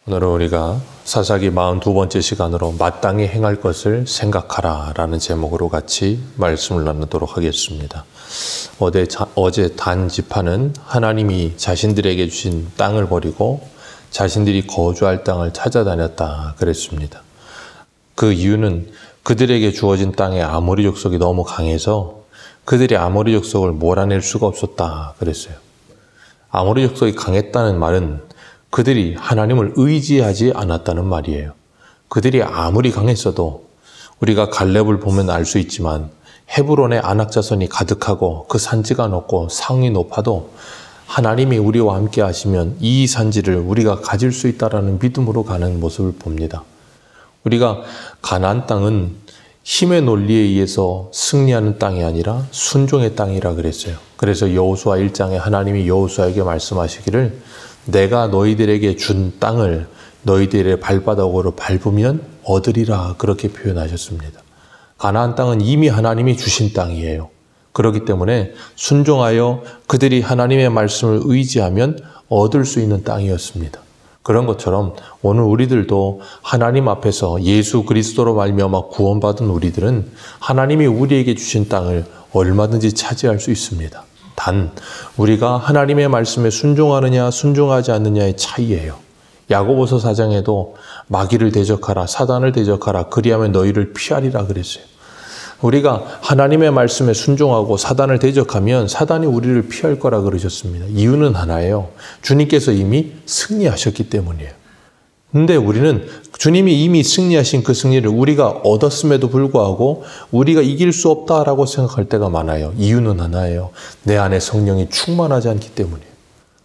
오늘은 우리가 사사기 42번째 시간으로 마땅히 행할 것을 생각하라 라는 제목으로 같이 말씀을 나누도록 하겠습니다. 어제 단 지파는 하나님이 자신들에게 주신 땅을 버리고 자신들이 거주할 땅을 찾아다녔다 그랬습니다. 그 이유는 그들에게 주어진 땅의 아모리 족속이 너무 강해서 그들이 아모리 족속을 몰아낼 수가 없었다 그랬어요. 아모리 족속이 강했다는 말은 그들이 하나님을 의지하지 않았다는 말이에요. 그들이 아무리 강했어도 우리가 갈렙을 보면 알 수 있지만 헤브론의 안악자손이 가득하고 그 산지가 높고 상이 높아도 하나님이 우리와 함께 하시면 이 산지를 우리가 가질 수 있다라는 믿음으로 가는 모습을 봅니다. 우리가 가나안 땅은 힘의 논리에 의해서 승리하는 땅이 아니라 순종의 땅이라 그랬어요. 그래서 여호수아 1장에 하나님이 여호수아에게 말씀하시기를 내가 너희들에게 준 땅을 너희들의 발바닥으로 밟으면 얻으리라 그렇게 표현하셨습니다. 가나안 땅은 이미 하나님이 주신 땅이에요. 그렇기 때문에 순종하여 그들이 하나님의 말씀을 의지하면 얻을 수 있는 땅이었습니다. 그런 것처럼 오늘 우리들도 하나님 앞에서 예수 그리스도로 말미암아 구원받은 우리들은 하나님이 우리에게 주신 땅을 얼마든지 차지할 수 있습니다. 단 우리가 하나님의 말씀에 순종하느냐 순종하지 않느냐의 차이예요. 야고보서 4장에도 마귀를 대적하라 사단을 대적하라 그리하면 너희를 피하리라 그랬어요. 우리가 하나님의 말씀에 순종하고 사단을 대적하면 사단이 우리를 피할 거라 그러셨습니다. 이유는 하나예요. 주님께서 이미 승리하셨기 때문이에요. 근데 우리는 주님이 이미 승리하신 그 승리를 우리가 얻었음에도 불구하고 우리가 이길 수 없다라고 생각할 때가 많아요. 이유는 하나예요. 내 안에 성령이 충만하지 않기 때문이에요.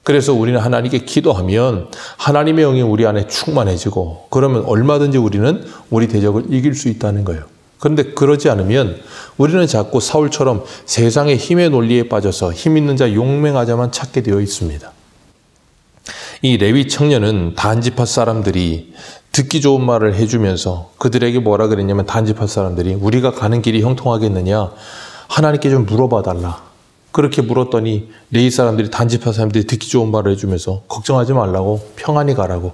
그래서 우리는 하나님께 기도하면 하나님의 영이 우리 안에 충만해지고 그러면 얼마든지 우리는 우리 대적을 이길 수 있다는 거예요. 그런데 그러지 않으면 우리는 자꾸 사울처럼 세상의 힘의 논리에 빠져서 힘 있는 자 용맹하자만 찾게 되어 있습니다. 이 레위 청년은 단지파 사람들이 듣기 좋은 말을 해주면서 그들에게 뭐라 그랬냐면 단지파 사람들이 우리가 가는 길이 형통하겠느냐 하나님께 좀 물어봐 달라. 그렇게 물었더니 레위 사람들이 단지파 사람들이 듣기 좋은 말을 해주면서 걱정하지 말라고 평안히 가라고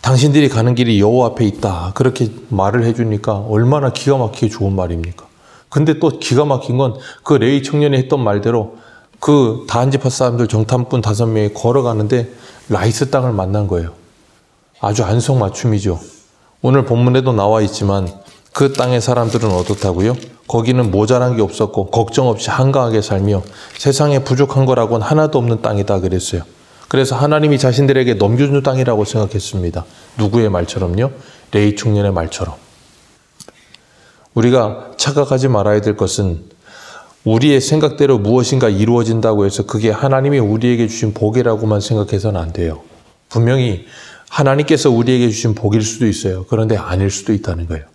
당신들이 가는 길이 여호와 앞에 있다 그렇게 말을 해주니까 얼마나 기가 막히게 좋은 말입니까? 근데 또 기가 막힌 건 그 레위 청년이 했던 말대로 그 단지파 사람들 정탐꾼 5명이 걸어가는데 라이스 땅을 만난 거예요. 아주 안성맞춤이죠. 오늘 본문에도 나와 있지만 그 땅의 사람들은 어떻다고요? 거기는 모자란 게 없었고 걱정 없이 한가하게 살며 세상에 부족한 거라고는 하나도 없는 땅이다 그랬어요. 그래서 하나님이 자신들에게 넘겨준 땅이라고 생각했습니다. 누구의 말처럼요? 레위 청년의 말처럼. 우리가 착각하지 말아야 될 것은 우리의 생각대로 무엇인가 이루어진다고 해서 그게 하나님이 우리에게 주신 복이라고만 생각해서는 안 돼요. 분명히 하나님께서 우리에게 주신 복일 수도 있어요. 그런데 아닐 수도 있다는 거예요.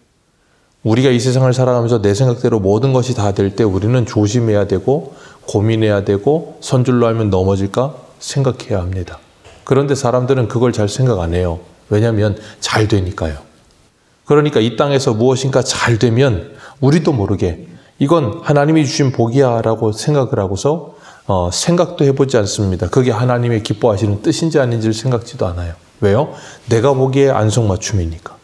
우리가 이 세상을 살아가면서 내 생각대로 모든 것이 다 될 때 우리는 조심해야 되고 고민해야 되고 선줄로 하면 넘어질까 생각해야 합니다. 그런데 사람들은 그걸 잘 생각 안 해요. 왜냐하면 잘 되니까요. 그러니까 이 땅에서 무엇인가 잘 되면 우리도 모르게 이건 하나님이 주신 복이야 라고 생각을 하고서 생각도 해보지 않습니다. 그게 하나님의 기뻐하시는 뜻인지 아닌지를 생각지도 않아요. 왜요? 내가 보기에 안성맞춤이니까.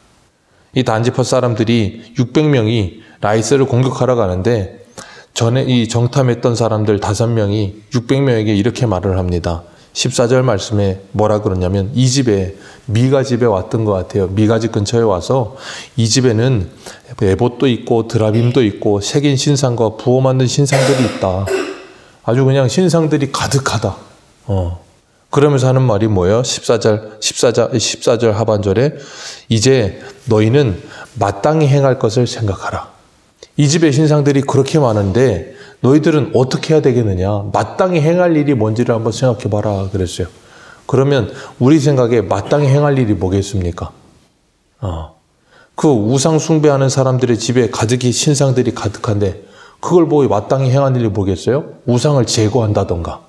이 단지파 사람들이 600명이 라이스를 공격하러 가는데 전에 이 정탐했던 사람들 5명이 600명에게 이렇게 말을 합니다. 14절 말씀에 뭐라 그러냐면 이 집에 미가 집에 왔던 것 같아요. 미가 집 근처에 와서 이 집에는 에봇도 있고 드라빔도 있고 새긴 신상과 부어 만든 신상들이 있다. 아주 그냥 신상들이 가득하다. 그러면서 하는 말이 뭐예요? 14절 하반절에 이제 너희는 마땅히 행할 것을 생각하라. 이 집에 신상들이 그렇게 많은데 너희들은 어떻게 해야 되겠느냐? 마땅히 행할 일이 뭔지를 한번 생각해 봐라 그랬어요. 그러면 우리 생각에 마땅히 행할 일이 뭐겠습니까? 그 우상 숭배하는 사람들의 집에 가득히 신상들이 가득한데 그걸 보고 마땅히 행할 일이 뭐겠어요? 우상을 제거한다던가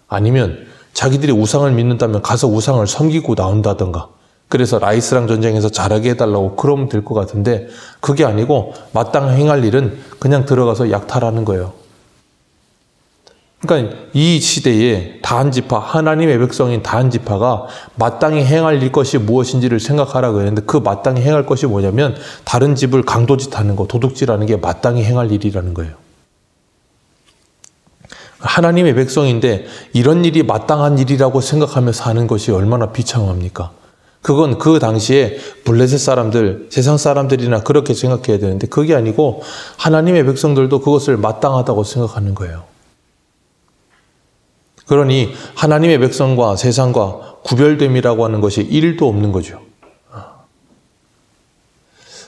아니면 자기들이 우상을 믿는다면 가서 우상을 섬기고 나온다던가 그래서 라이스랑 전쟁에서 잘하게 해달라고 그러면 될 것 같은데 그게 아니고 마땅히 행할 일은 그냥 들어가서 약탈하는 거예요. 그러니까 이 시대에 다한지파, 하나님의 백성인 다한지파가 마땅히 행할 것이 무엇인지를 생각하라고 했는데 그 마땅히 행할 것이 뭐냐면 다른 집을 강도짓하는 거, 도둑질하는 게 마땅히 행할 일이라는 거예요. 하나님의 백성인데 이런 일이 마땅한 일이라고 생각하며 사는 것이 얼마나 비참합니까? 그건 그 당시에 블레셋 사람들, 세상 사람들이나 그렇게 생각해야 되는데 그게 아니고 하나님의 백성들도 그것을 마땅하다고 생각하는 거예요. 그러니 하나님의 백성과 세상과 구별됨이라고 하는 것이 1도 없는 거죠.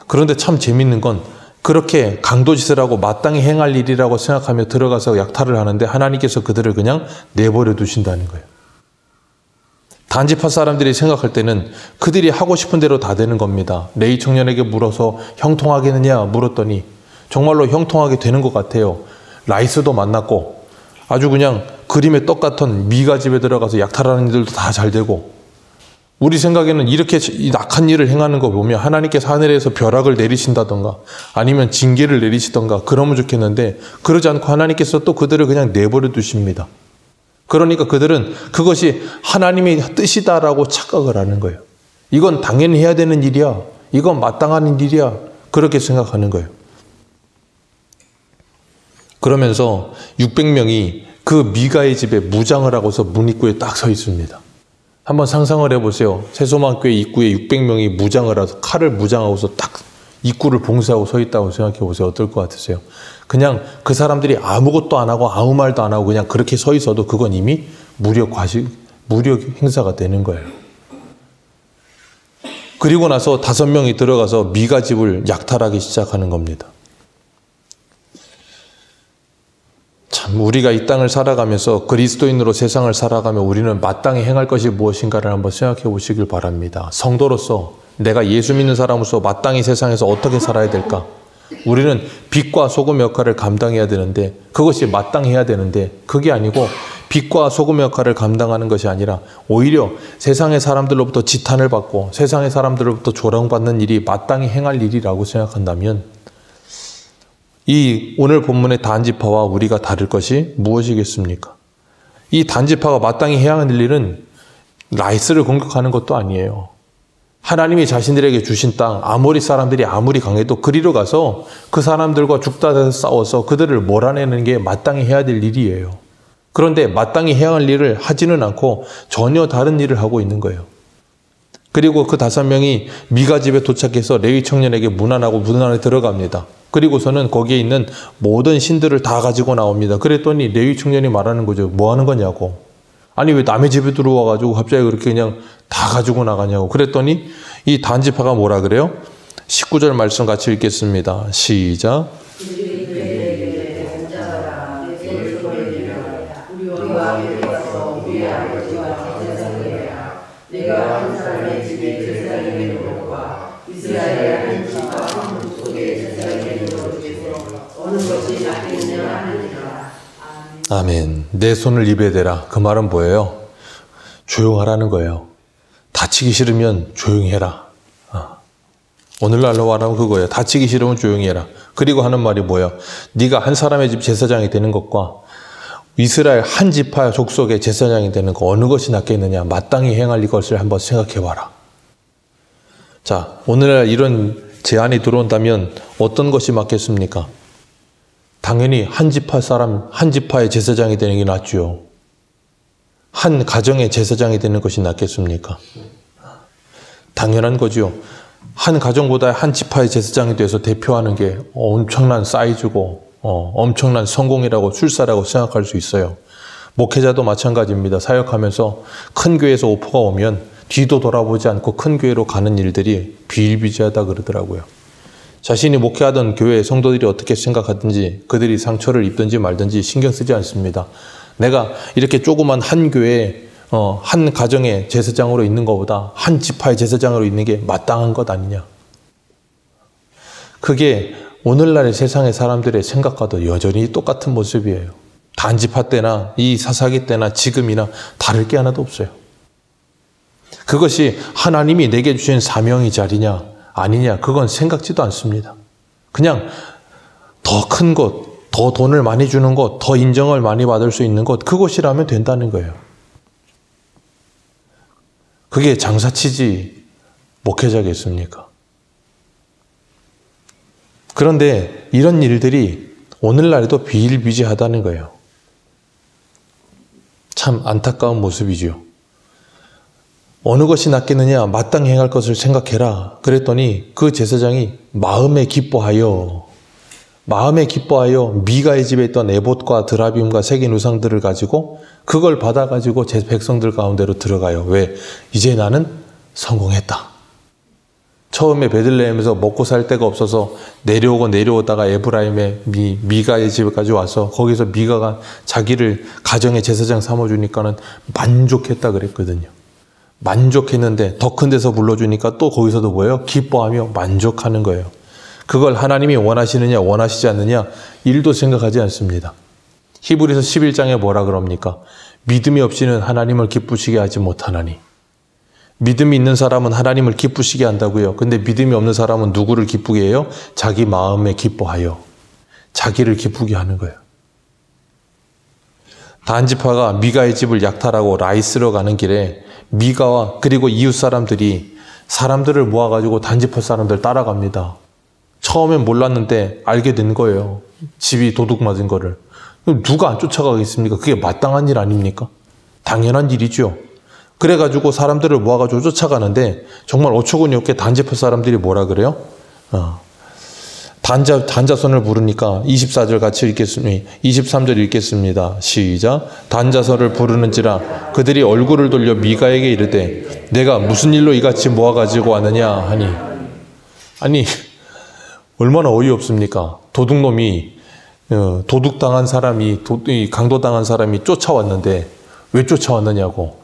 그런데 참 재밌는 건 그렇게 강도짓을 하고 마땅히 행할 일이라고 생각하며 들어가서 약탈을 하는데 하나님께서 그들을 그냥 내버려 두신다는 거예요. 단지파 사람들이 생각할 때는 그들이 하고 싶은 대로 다 되는 겁니다. 레위 청년에게 물어서 형통하겠느냐 물었더니 정말로 형통하게 되는 것 같아요. 라이스도 만났고 아주 그냥 그림의 떡 같은 미가 집에 들어가서 약탈하는 일들도 다 잘 되고 우리 생각에는 이렇게 악한 일을 행하는 거 보면 하나님께서 하늘에서 벼락을 내리신다던가 아니면 징계를 내리시던가 그러면 좋겠는데 그러지 않고 하나님께서 또 그들을 그냥 내버려 두십니다. 그러니까 그들은 그것이 하나님의 뜻이다라고 착각을 하는 거예요. 이건 당연히 해야 되는 일이야. 이건 마땅한 일이야. 그렇게 생각하는 거예요. 그러면서 600명이 그 미가의 집에 무장을 하고서 문 입구에 딱 서 있습니다. 한번 상상을 해보세요. 새소망교회 입구에 600명이 무장을 해서 칼을 무장하고서 딱 입구를 봉쇄하고 서 있다고 생각해 보세요. 어떨 것 같으세요? 그냥 그 사람들이 아무것도 안 하고 아무 말도 안 하고 그냥 그렇게 서 있어도 그건 이미 무력 행사가 되는 거예요. 그리고 나서 5명이 들어가서 미가 집을 약탈하기 시작하는 겁니다. 참 우리가 이 땅을 살아가면서 그리스도인으로 세상을 살아가며 우리는 마땅히 행할 것이 무엇인가를 한번 생각해 보시길 바랍니다. 성도로서 내가 예수 믿는 사람으로서 마땅히 세상에서 어떻게 살아야 될까? 우리는 빛과 소금의 역할을 감당해야 되는데 그것이 마땅해야 되는데 그게 아니고 빛과 소금의 역할을 감당하는 것이 아니라 오히려 세상의 사람들로부터 지탄을 받고 세상의 사람들로부터 조롱받는 일이 마땅히 행할 일이라고 생각한다면 이 오늘 본문의 단지파와 우리가 다를 것이 무엇이겠습니까? 이 단지파가 마땅히 해야 하는 일은 라이스를 공격하는 것도 아니에요. 하나님이 자신들에게 주신 땅, 아모리 사람들이 아무리 강해도 그리로 가서 그 사람들과 죽다 싸워서 그들을 몰아내는 게 마땅히 해야 될 일이에요. 그런데 마땅히 해야 할 일을 하지는 않고 전혀 다른 일을 하고 있는 거예요. 그리고 그 5명이 미가 집에 도착해서 레위 청년에게 문안하고 문 안에 들어갑니다. 그리고서는 거기에 있는 모든 신들을 다 가지고 나옵니다. 그랬더니 레위 청년이 말하는 거죠. 뭐 하는 거냐고. 아니 왜 남의 집에 들어와가지고 갑자기 그렇게 그냥 다 가지고 나가냐고. 그랬더니 이 단지파가 뭐라 그래요? 19절 말씀 같이 읽겠습니다. 시작. 아멘. 내 손을 입에 대라. 그 말은 뭐예요? 조용하라는 거예요. 다치기 싫으면 조용히 해라. 오늘날로 말하면 그거예요. 다치기 싫으면 조용히 해라. 그리고 하는 말이 뭐예요? 네가 한 사람의 집 제사장이 되는 것과 이스라엘 한 지파 족속의 제사장이 되는 거 어느 것이 낫겠느냐? 마땅히 행할 이것을 한번 생각해 봐라. 자, 오늘날 이런 제안이 들어온다면 어떤 것이 맞겠습니까? 당연히 한 지파 사람, 한 지파의 제사장이 되는 게 낫죠. 한 가정의 제사장이 되는 것이 낫겠습니까? 당연한 거죠. 한 가정보다 한 지파의 제사장이 돼서 대표하는 게 엄청난 사이즈고 엄청난 성공이라고 출사라고 생각할 수 있어요. 목회자도 마찬가지입니다. 사역하면서 큰 교회에서 오퍼가 오면 뒤도 돌아보지 않고 큰 교회로 가는 일들이 비일비재하다 그러더라고요. 자신이 목회하던 교회 성도들이 어떻게 생각하든지 그들이 상처를 입든지 말든지 신경 쓰지 않습니다. 내가 이렇게 조그만 한 교회에 한 가정의 제사장으로 있는 것보다 한 지파의 제사장으로 있는 게 마땅한 것 아니냐. 그게 오늘날의 세상의 사람들의 생각과도 여전히 똑같은 모습이에요. 단지파 때나 이 사사기 때나 지금이나 다를 게 하나도 없어요. 그것이 하나님이 내게 주신 사명이 자리냐 아니냐 그건 생각지도 않습니다. 그냥 더 큰 것, 더 돈을 많이 주는 것, 더 인정을 많이 받을 수 있는 것, 그것이라면 된다는 거예요. 그게 장사치지 목회자겠습니까? 그런데 이런 일들이 오늘날에도 비일비재하다는 거예요. 참 안타까운 모습이죠. 어느 것이 낫겠느냐? 마땅히 행할 것을 생각해라. 그랬더니 그 제사장이 마음에 기뻐하여 미가의 집에 있던 에봇과 드라빔과 새긴 우상들을 가지고 그걸 받아가지고 제 백성들 가운데로 들어가요. 왜? 이제 나는 성공했다. 처음에 베들레헴에서 먹고 살 데가 없어서 내려오다가 에브라임의 미가의 집에까지 와서 거기서 미가가 자기를 가정의 제사장 삼아주니까는 만족했다 그랬거든요. 만족했는데 더 큰 데서 불러주니까 또 거기서도 뭐예요? 기뻐하며 만족하는 거예요. 그걸 하나님이 원하시느냐 원하시지 않느냐 일도 생각하지 않습니다. 히브리서 11장에 뭐라 그럽니까? 믿음이 없이는 하나님을 기쁘시게 하지 못하나니. 믿음이 있는 사람은 하나님을 기쁘시게 한다고요. 근데 믿음이 없는 사람은 누구를 기쁘게 해요? 자기 마음에 기뻐하여 자기를 기쁘게 하는 거예요. 단지파가 미가의 집을 약탈하고 라이스로 가는 길에 미가와 그리고 이웃 사람들을 모아가지고 단지파 사람들 따라갑니다. 처음엔 몰랐는데 알게 된 거예요. 집이 도둑 맞은 거를. 누가 안 쫓아가겠습니까? 그게 마땅한 일 아닙니까? 당연한 일이죠. 그래가지고 사람들을 모아가지고 쫓아가는데 정말 어처구니 없게 단지파 사람들이 뭐라 그래요? 단자손을 부르니까 24절 같이 읽겠습니다. 23절 읽겠습니다. 시작. 단자손을 부르는지라 그들이 얼굴을 돌려 미가에게 이르되 내가 무슨 일로 이같이 모아가지고 왔느냐 하니. 아니 얼마나 어이없습니까? 도둑놈이 도둑당한 사람이 강도당한 사람이 쫓아왔는데 왜 쫓아왔느냐고.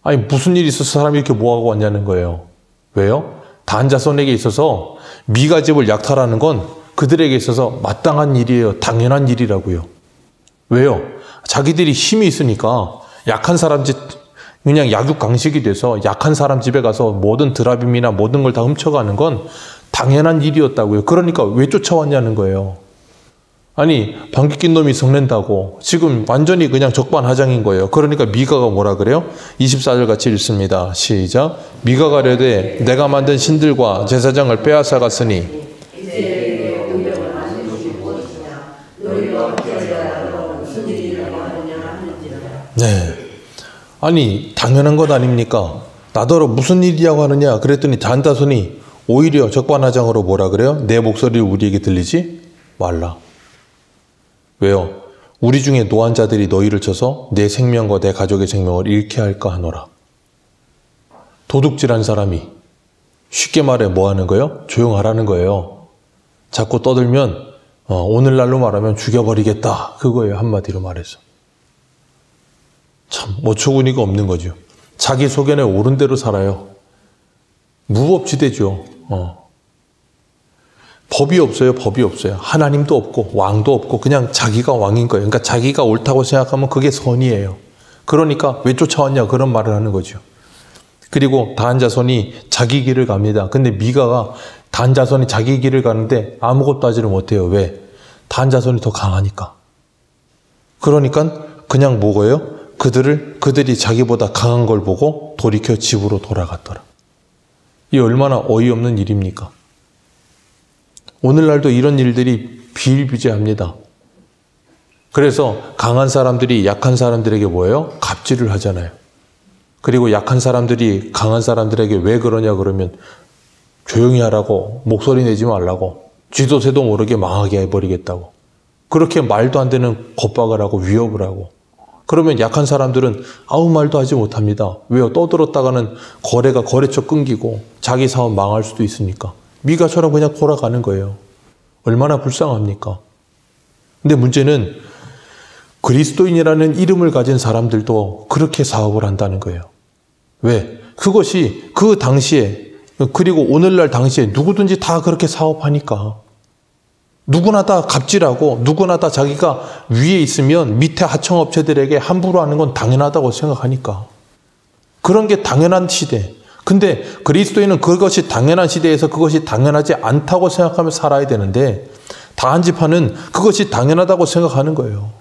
아니 무슨 일이 있어서 사람이 이렇게 모아고 왔냐는 거예요. 왜요? 단자손에게 있어서 미가 집을 약탈하는 건 그들에게 있어서 마땅한 일이에요. 당연한 일이라고요. 왜요? 자기들이 힘이 있으니까 약한 사람 집 그냥 약육강식이 돼서 약한 사람 집에 가서 모든 드라빔이나 모든 걸 다 훔쳐가는 건 당연한 일이었다고요. 그러니까 왜 쫓아왔냐는 거예요. 아니 방귀 낀 놈이 성낸다고 지금 완전히 그냥 적반하장인 거예요. 그러니까 미가가 뭐라 그래요? 24절 같이 읽습니다. 시작. 미가가 이르되 내가 만든 신들과 제사장을 빼앗아갔으니 네. 아니 당연한 것 아닙니까? 나더러 무슨 일이라고 하느냐 그랬더니 단자손이 오히려 적반하장으로 뭐라 그래요? 내 목소리를 우리에게 들리지 말라. 왜요? 우리 중에 노한 자들이 너희를 쳐서 내 생명과 내 가족의 생명을 잃게 할까 하노라. 도둑질한 사람이 쉽게 말해 뭐 하는 거예요? 조용하라는 거예요. 자꾸 떠들면 오늘날로 말하면 죽여버리겠다. 그거예요. 한마디로 말해서. 참 어처구니가 없는 거죠. 자기 소견에 옳은 대로 살아요. 무법지대죠. 법이 없어요. 법이 없어요. 하나님도 없고 왕도 없고 그냥 자기가 왕인 거예요. 그러니까 자기가 옳다고 생각하면 그게 선이에요. 그러니까 왜 쫓아왔냐 그런 말을 하는 거죠. 그리고 단자손이 자기 길을 갑니다. 근데 미가가 단자손이 자기 길을 가는데 아무것도 하지를 못해요. 왜? 단자손이 더 강하니까. 그러니까 그냥 뭐고요? 그들이 자기보다 강한 걸 보고 돌이켜 집으로 돌아갔더라. 이 얼마나 어이없는 일입니까? 오늘날도 이런 일들이 비일비재합니다. 그래서 강한 사람들이 약한 사람들에게 뭐예요? 갑질을 하잖아요. 그리고 약한 사람들이 강한 사람들에게 왜 그러냐 그러면 조용히 하라고, 목소리 내지 말라고, 쥐도 새도 모르게 망하게 해버리겠다고. 그렇게 말도 안 되는 겁박을 하고 위협을 하고. 그러면 약한 사람들은 아무 말도 하지 못합니다. 왜요? 떠들었다가는 거래처 끊기고 자기 사업 망할 수도 있으니까. 미가처럼 그냥 돌아가는 거예요. 얼마나 불쌍합니까? 근데 문제는 그리스도인이라는 이름을 가진 사람들도 그렇게 사업을 한다는 거예요. 왜? 그것이 그 당시에 그리고 오늘날 당시에 누구든지 다 그렇게 사업하니까. 누구나 다 갑질하고 누구나 다 자기가 위에 있으면 밑에 하청업체들에게 함부로 하는 건 당연하다고 생각하니까. 그런 게 당연한 시대. 근데 그리스도인은 그것이 당연한 시대에서 그것이 당연하지 않다고 생각하며 살아야 되는데 단지파는 그것이 당연하다고 생각하는 거예요.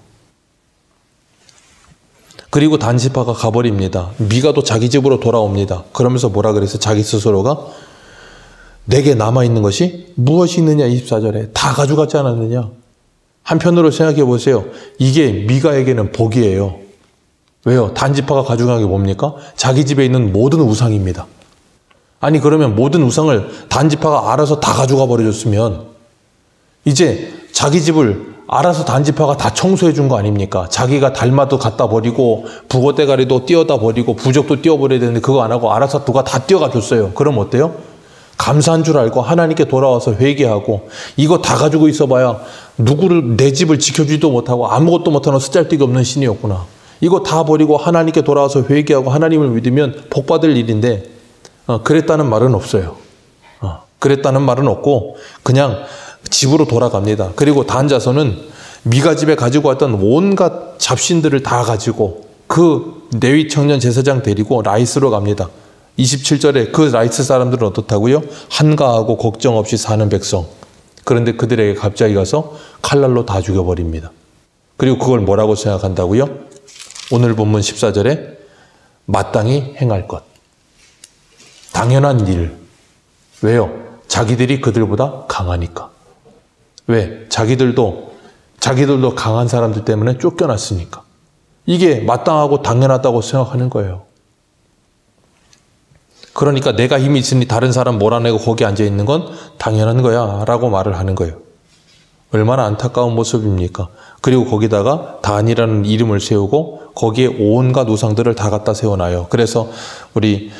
그리고 단지파가 가버립니다. 미가도 자기 집으로 돌아옵니다. 그러면서 뭐라 그랬어요? 자기 스스로가 내게 남아있는 것이 무엇이 있느냐 24절에 다 가져갔지 않았느냐. 한편으로 생각해 보세요. 이게 미가에게는 복이에요. 왜요? 단지파가 가져간 게 뭡니까? 자기 집에 있는 모든 우상입니다. 아니 그러면 모든 우상을 단지파가 알아서 다 가져가 버려줬으면 이제 자기 집을 알아서 단지파가 다 청소해 준 거 아닙니까? 자기가 달마도 갖다 버리고 북어대가리도 띄어다 버리고 부적도 띄어버려야 되는데 그거 안 하고 알아서 누가 다 띄어가 줬어요. 그럼 어때요? 감사한 줄 알고 하나님께 돌아와서 회개하고 이거 다 가지고 있어봐야 누구를 내 집을 지켜주지도 못하고 아무것도 못하는 쓰잘데기 없는 신이었구나. 이거 다 버리고 하나님께 돌아와서 회개하고 하나님을 믿으면 복받을 일인데 그랬다는 말은 없어요. 그랬다는 말은 없고 그냥 집으로 돌아갑니다. 그리고 단자손은 미가 집에 가지고 왔던 온갖 잡신들을 다 가지고 그 레위 청년 제사장 데리고 라이스로 갑니다. 27절에 그 라이스 사람들은 어떻다고요? 한가하고 걱정 없이 사는 백성. 그런데 그들에게 갑자기 가서 칼날로 다 죽여버립니다. 그리고 그걸 뭐라고 생각한다고요? 오늘 본문 14절에 마땅히 행할 것. 당연한 일. 왜요? 자기들이 그들보다 강하니까. 왜? 자기들도 강한 사람들 때문에 쫓겨났으니까. 이게 마땅하고 당연하다고 생각하는 거예요. 그러니까 내가 힘이 있으니 다른 사람 몰아내고 거기 앉아있는 건 당연한 거야 라고 말을 하는 거예요. 얼마나 안타까운 모습입니까? 그리고 거기다가 단이라는 이름을 세우고 거기에 온갖 우상들을 다 갖다 세워놔요. 그래서 우리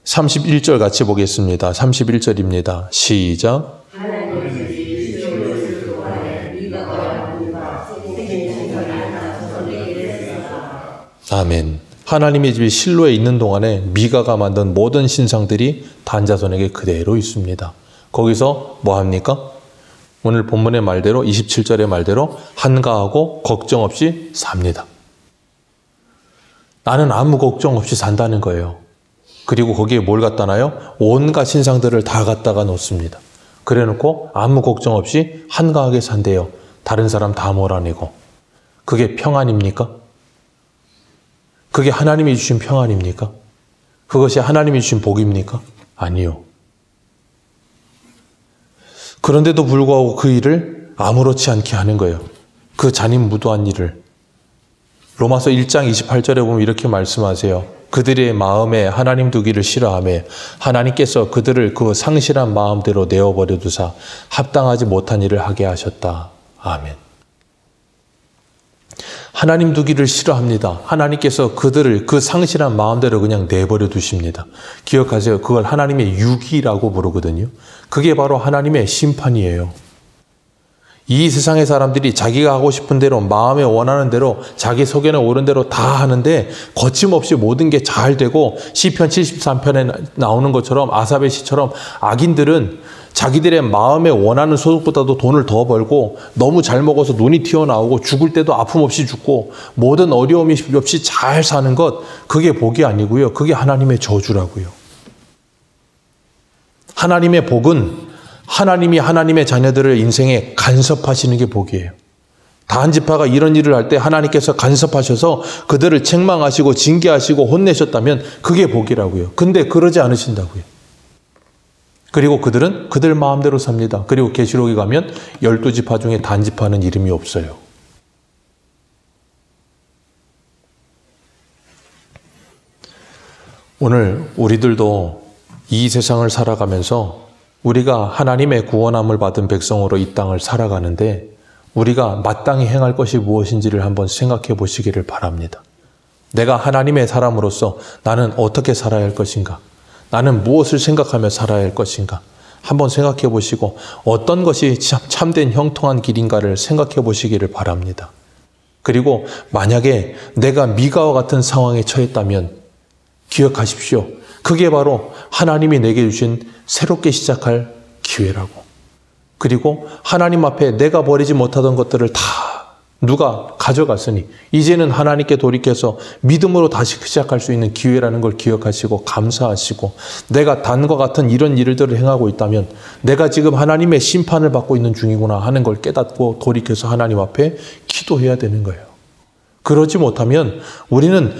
31절 같이 보겠습니다. 31절입니다. 시작. 아멘. 하나님의 집이 실로에 있는 동안에 미가가 만든 모든 신상들이 단자손에게 그대로 있습니다. 거기서 뭐 합니까? 오늘 본문의 말대로 27절의 말대로 한가하고 걱정 없이 삽니다. 나는 아무 걱정 없이 산다는 거예요. 그리고 거기에 뭘 갖다 놔요? 온갖 신상들을 다 갖다가 놓습니다. 그래 놓고 아무 걱정 없이 한가하게 산대요. 다른 사람 다 몰아내고. 그게 평안입니까? 그게 하나님이 주신 평안입니까? 그것이 하나님이 주신 복입니까? 아니요. 그런데도 불구하고 그 일을 아무렇지 않게 하는 거예요. 그 잔인무도한 일을. 로마서 1장 28절에 보면 이렇게 말씀하세요. 그들의 마음에 하나님 두기를 싫어하며 하나님께서 그들을 그 상실한 마음대로 내어버려 두사 합당하지 못한 일을 하게 하셨다. 아멘. 하나님 두기를 싫어합니다. 하나님께서 그들을 그 상실한 마음대로 그냥 내버려 두십니다. 기억하세요. 그걸 하나님의 유기라고 부르거든요. 그게 바로 하나님의 심판이에요. 이 세상의 사람들이 자기가 하고 싶은 대로 마음에 원하는 대로 자기 속에는 옳은 대로 다 하는데 거침없이 모든 게 잘 되고 시편 73편에 나오는 것처럼 아삽의 시처럼 악인들은 자기들의 마음에 원하는 소득보다도 돈을 더 벌고 너무 잘 먹어서 눈이 튀어나오고 죽을 때도 아픔 없이 죽고 모든 어려움이 없이 잘 사는 것, 그게 복이 아니고요. 그게 하나님의 저주라고요. 하나님의 복은 하나님이 하나님의 자녀들을 인생에 간섭하시는 게 복이에요. 단지파가 이런 일을 할 때 하나님께서 간섭하셔서 그들을 책망하시고 징계하시고 혼내셨다면 그게 복이라고요. 근데 그러지 않으신다고요. 그리고 그들은 그들 마음대로 삽니다. 그리고 계시록에 가면 12지파 중에 단지파는 이름이 없어요. 오늘 우리들도 이 세상을 살아가면서 우리가 하나님의 구원함을 받은 백성으로 이 땅을 살아가는데 우리가 마땅히 행할 것이 무엇인지를 한번 생각해 보시기를 바랍니다. 내가 하나님의 사람으로서 나는 어떻게 살아야 할 것인가? 나는 무엇을 생각하며 살아야 할 것인가? 한번 생각해 보시고 어떤 것이 참된 형통한 길인가를 생각해 보시기를 바랍니다. 그리고 만약에 내가 미가와 같은 상황에 처했다면 기억하십시오. 그게 바로 하나님이 내게 주신 새롭게 시작할 기회라고. 그리고 하나님 앞에 내가 버리지 못하던 것들을 다 누가 가져갔으니 이제는 하나님께 돌이켜서 믿음으로 다시 시작할 수 있는 기회라는 걸 기억하시고 감사하시고, 내가 단과 같은 이런 일들을 행하고 있다면 내가 지금 하나님의 심판을 받고 있는 중이구나 하는 걸 깨닫고 돌이켜서 하나님 앞에 기도해야 되는 거예요. 그러지 못하면 우리는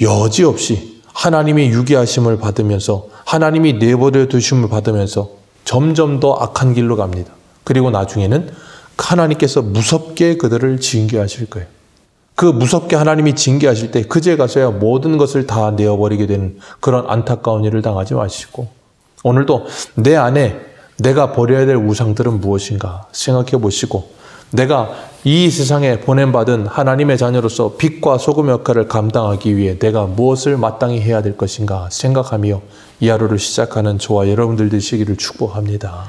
여지없이 하나님의 유기하심을 받으면서, 하나님이 내버려 두심을 받으면서 점점 더 악한 길로 갑니다. 그리고 나중에는 하나님께서 무섭게 그들을 징계하실 거예요. 그 무섭게 하나님이 징계하실 때 그제 가서야 모든 것을 다 내어버리게 되는 그런 안타까운 일을 당하지 마시고, 오늘도 내 안에 내가 버려야 될 우상들은 무엇인가 생각해 보시고, 내가 이 세상에 보냄받은 하나님의 자녀로서 빛과 소금 역할을 감당하기 위해 내가 무엇을 마땅히 해야 될 것인가 생각하며 이 하루를 시작하는 저와 여러분들 되시기를 축복합니다.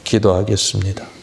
기도하겠습니다.